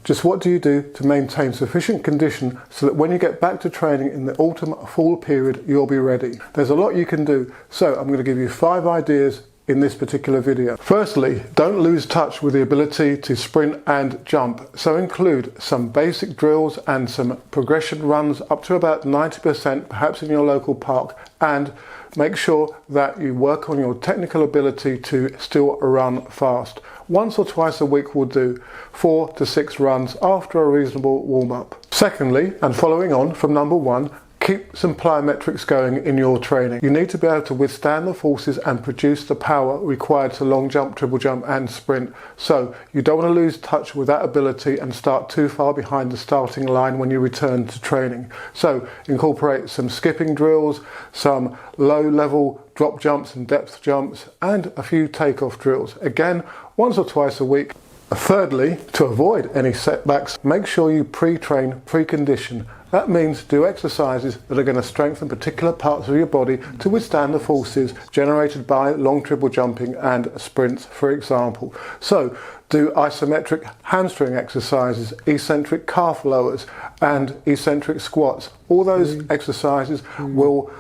Just what do you do to maintain sufficient condition so that when you get back to training in the autumn fall period, you'll be ready? There's a lot you can do, so I'm going to give you 5 ideas in this particular video. Firstly, don't lose touch with the ability to sprint and jump, so include some basic drills and some progression runs up to about 90%, perhaps in your local park, and make sure that you work on your technical ability to still run fast. Once or twice a week will do, 4 to 6 runs after a reasonable warm-up. Secondly, and following on from number 1, keep some plyometrics going in your training. You need to be able to withstand the forces and produce the power required to long jump, triple jump and sprint. So you don't want to lose touch with that ability and start too far behind the starting line when you return to training. So incorporate some skipping drills, some low level drop jumps and depth jumps, and a few takeoff drills. Again, once or twice a week. Thirdly, to avoid any setbacks, make sure you pre-train, pre-condition. That means do exercises that are going to strengthen particular parts of your body to withstand the forces generated by long triple jumping and sprints, for example. So do isometric hamstring exercises, eccentric calf lowers and eccentric squats. All those exercises will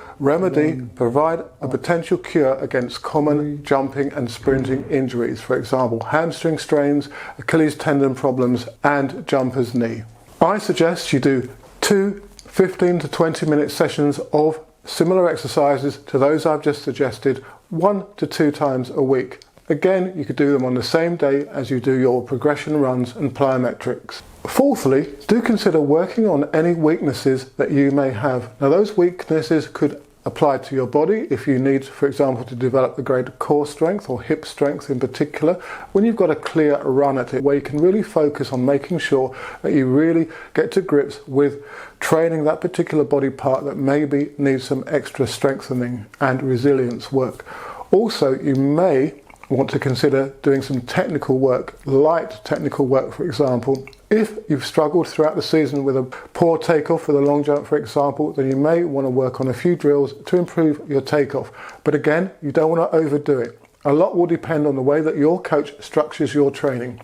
provide a potential cure against common jumping and sprinting injuries, for example hamstring strains, Achilles tendon problems and jumper's knee. I suggest you do 2 15 to 20 minute sessions of similar exercises to those I've just suggested 1 to 2 times a week. Again, you could do them on the same day as you do your progression runs and plyometrics. Fourthly, do consider working on any weaknesses that you may have. Now those weaknesses could apply to your body if you need, for example, to develop the greater core strength or hip strength in particular, when you've got a clear run at it, where you can really focus on making sure that you really get to grips with training that particular body part that maybe needs some extra strengthening and resilience work. Also, you may want to consider doing some technical work, light technical work, for example. If you've struggled throughout the season with a poor takeoff for the long jump, for example, then you may want to work on a few drills to improve your takeoff. But again, you don't want to overdo it. A lot will depend on the way that your coach structures your training.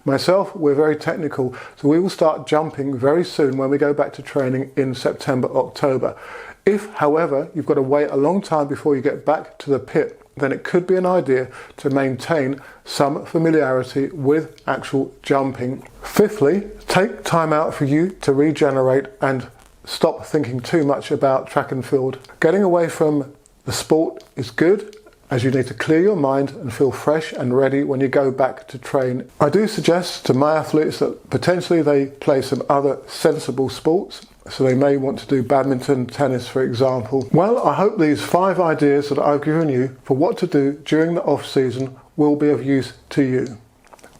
Myself, we're very technical, so we will start jumping very soon when we go back to training in September, October. If, however, you've got to wait a long time before you get back to the pit, then it could be an idea to maintain some familiarity with actual jumping. Fifthly, take time out for you to regenerate and stop thinking too much about track and field. Getting away from the sport is good, as you need to clear your mind and feel fresh and ready when you go back to train. I do suggest to my athletes that potentially they play some other sensible sports. So they may want to do badminton, tennis, for example. Well, I hope these 5 ideas that I've given you for what to do during the off season will be of use to you.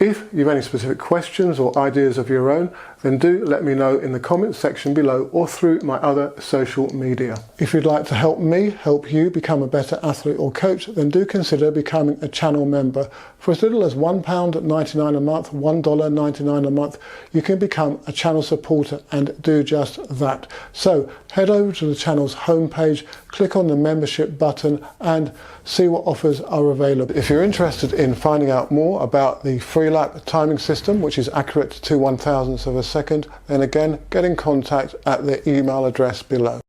If you have any specific questions or ideas of your own, then do let me know in the comments section below or through my other social media. If you'd like to help me help you become a better athlete or coach, then do consider becoming a channel member. For as little as £1.99 a month, $1.99 a month, you can become a channel supporter and do just that. So head over to the channel's homepage, click on the membership button and see what offers are available. If you're interested in finding out more about the free lap timing system, which is accurate to 1/1000th of a second, then again get in contact at the email address below.